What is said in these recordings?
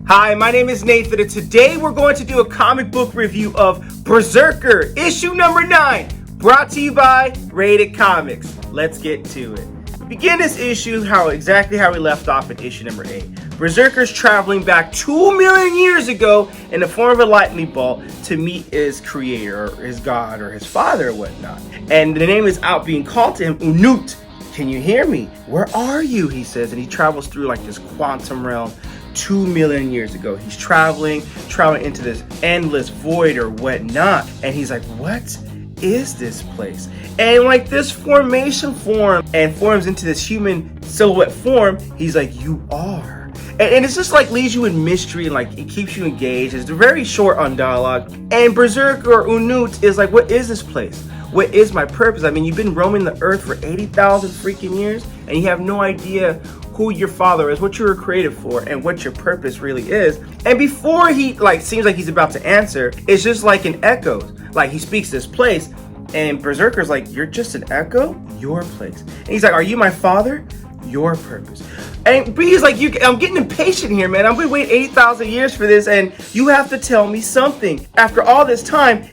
Hi, my name is Nathan, and today we're going to do a comic book review of Berserker Issue Number 9, brought to you by RatedComics. Let's get to it. We begin this issue exactly how we left off in issue number 8. Berserker's traveling back 2 million years ago in the form of a lightning bolt to meet his creator, or his god, or his father, or whatnot. And the name is out being called to him, Unut. Can you hear me? Where are you? He says, and he travels through like this quantum realm 2 million years ago. He's traveling into this endless void or whatnot. And he's like, what is this place? And like this formation forms into this human silhouette form. He's like, you are. And it's just like leaves you in mystery and like it keeps you engaged. It's very short on dialogue. And Berserker or Unut is like, what is this place? What is my purpose? I mean, you've been roaming the earth for 80,000 freaking years and you have no idea who your father is, what you were created for, and what your purpose really is. And before he seems like he's about to answer, it's just like an echo. Like he speaks this place, and Berserker's like, you're just an echo? Your place. And he's like, are you my father? Your purpose. And he's like, I'm getting impatient here, man. I've been waiting 80,000 years for this, and you have to tell me something. After all this time,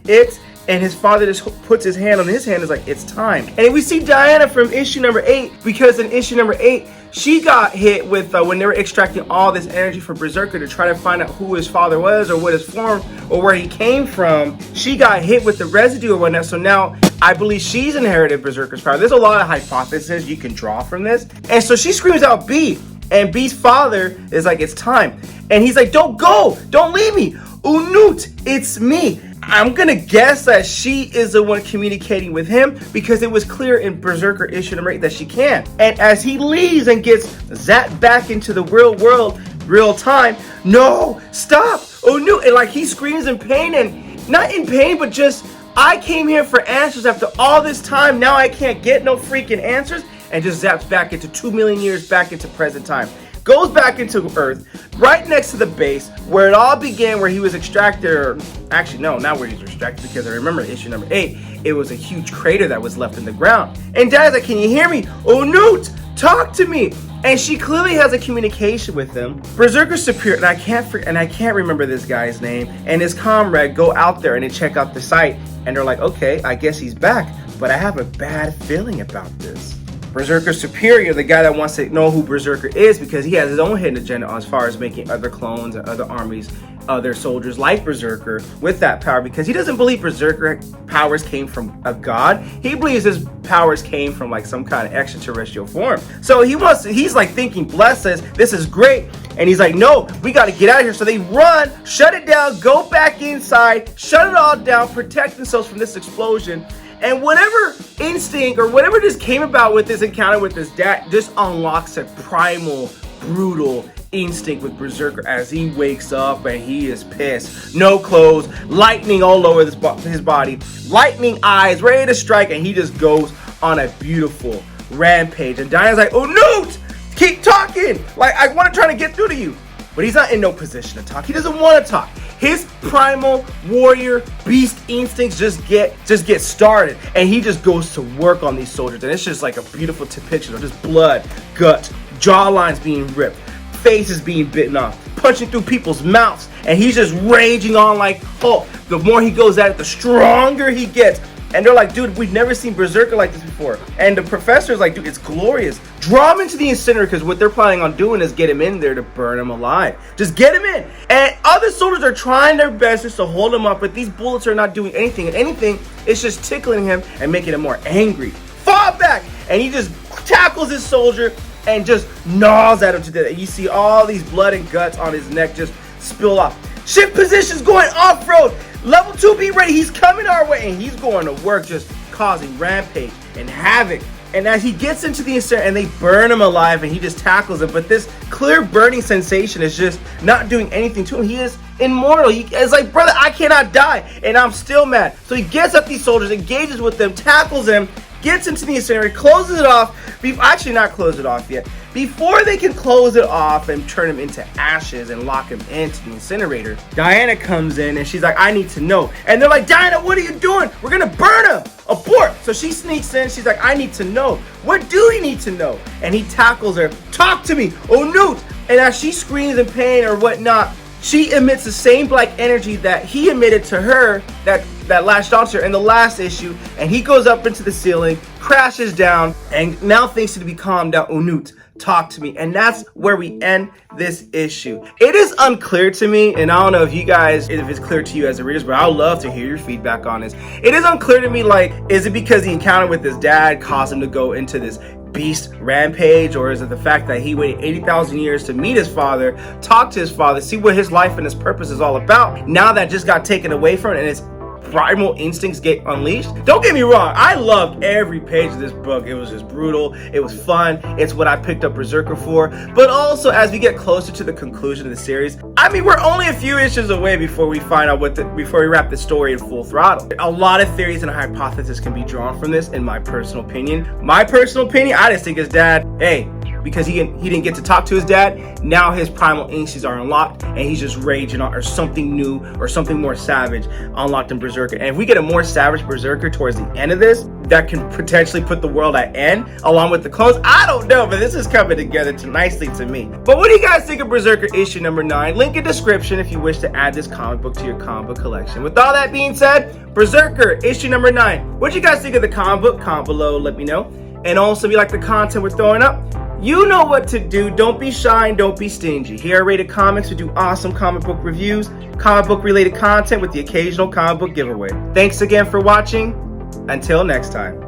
and his father just puts his hand on his hand. Is like, it's time. And we see Diana from issue number 8, because in issue number 8, she got hit with, when they were extracting all this energy from Berserker to try to find out who his father was or what his form or where he came from, she got hit with the residue or whatnot. So now I believe she's inherited Berserker's power. There's a lot of hypotheses you can draw from this. And so she screams out B, and B's father is like, it's time. And he's like, don't go, don't leave me. Unut, it's me. I'm gonna guess that she is the one communicating with him, because it was clear in Berserker issue number 8 that she can. And as he leaves and gets zapped back into the real world, real time, no, stop, Unut, and like he screams in pain, and not in pain, but just, I came here for answers after all this time, now I can't get no freaking answers, and just zaps back into 2 million years back into present time. Goes back into Earth, right next to the base where it all began, where he was extracted, or actually no, not where he was extracted, because I remember issue number 8, it was a huge crater that was left in the ground. And Dad's like, can you hear me? Unut, talk to me. And she clearly has a communication with him. Berserker's superior, and I can't remember this guy's name, and his comrade go out there and they check out the site, and they're like, okay, I guess he's back, but I have a bad feeling about this. Berserker's superior, the guy that wants to know who Berserker is, because he has his own hidden agenda as far as making other clones and other armies, other soldiers like Berserker with that power, because he doesn't believe Berserker powers came from a god. He believes his powers came from like some kind of extraterrestrial form. So he's like thinking, bless us, this is great. And he's like, no, we got to get out of here. So they run, shut it down, go back inside, shut it all down, protect themselves from this explosion. And whatever instinct or whatever just came about with this encounter with his dad just unlocks a primal, brutal instinct with Berserker as he wakes up and he is pissed. No clothes, lightning all over his body, lightning eyes, ready to strike, and he just goes on a beautiful rampage. And Diana's like, oh, Newt, keep talking. Like, I want to try to get through to you. But he's not in no position to talk. He doesn't want to talk. His primal warrior beast instincts just get started, and he just goes to work on these soldiers, and it's just like a beautiful depiction of just blood, guts, jawlines being ripped, faces being bitten off, punching through people's mouths, and he's just raging on like Hulk. The more he goes at it, the stronger he gets. And they're like, dude, we've never seen Berserker like this before. And the professor's like, dude, it's glorious. Draw him into the incinerator, because what they're planning on doing is get him in there to burn him alive. Just get him in. And other soldiers are trying their best just to hold him up, but these bullets are not doing anything. And anything, it's just tickling him and making him more angry. Fall back! And he just tackles his soldier and just gnaws at him to death. And you see all these blood and guts on his neck just spill off. Shift positions going off-road. Level 2, be ready. He's coming our way, and he's going to work, just causing rampage and havoc. And as he gets into the incinerator, and they burn him alive, and he just tackles him, but this clear burning sensation is just not doing anything to him. He is immortal. It's like, brother, I cannot die, and I'm still mad. So he gets up these soldiers, engages with them, tackles them, gets into the incinerator, closes it off. Actually, not close it off yet. Before they can close it off and turn him into ashes and lock him into the incinerator, Diana comes in and she's like, I need to know. And they're like, Diana, what are you doing? We're gonna burn him. Abort. So she sneaks in. She's like, I need to know. What do you need to know? And he tackles her. Talk to me. Oh, Newt. And as she screams in pain or whatnot, she emits the same black energy that he emitted to her, that latched onto her in the last issue, and he goes up into the ceiling, crashes down, and now thinks to be calmed down. Unut, talk to me. And that's where we end this issue. It is unclear to me, and I don't know if it's clear to you as a reader, but I would love to hear your feedback on this. It is unclear to me, like, is it because the encounter with his dad caused him to go into this beast rampage, or is it the fact that he waited 80,000 years to meet his father, talk to his father, see what his life and his purpose is all about? Now that just got taken away from it and his primal instincts get unleashed. Don't get me wrong, I loved every page of this book. It was just brutal, it was fun, it's what I picked up Berserker for. But also, as we get closer to the conclusion of the series, I mean, we're only a few issues away before we find out before we wrap the story in full throttle. A lot of theories and hypotheses can be drawn from this, in my personal opinion. I just think his dad, because he didn't get to talk to his dad, now his primal instincts are unlocked and he's just raging on, or something new or something more savage unlocked in Berserker. And if we get a more savage Berserker towards the end of this, that can potentially put the world at end along with the clones. I don't know, but this is coming together nicely to me. But what do you guys think of Berserker issue number 9? Link in description if you wish to add this comic book to your comic book collection. With all that being said, Berserker issue number 9. What do you guys think of the comic book? Comment below, let me know. And also, if you like the content we're throwing up, you know what to do. Don't be shy and don't be stingy. Here at Rated Comics, we do awesome comic book reviews, comic book related content with the occasional comic book giveaway. Thanks again for watching. Until next time.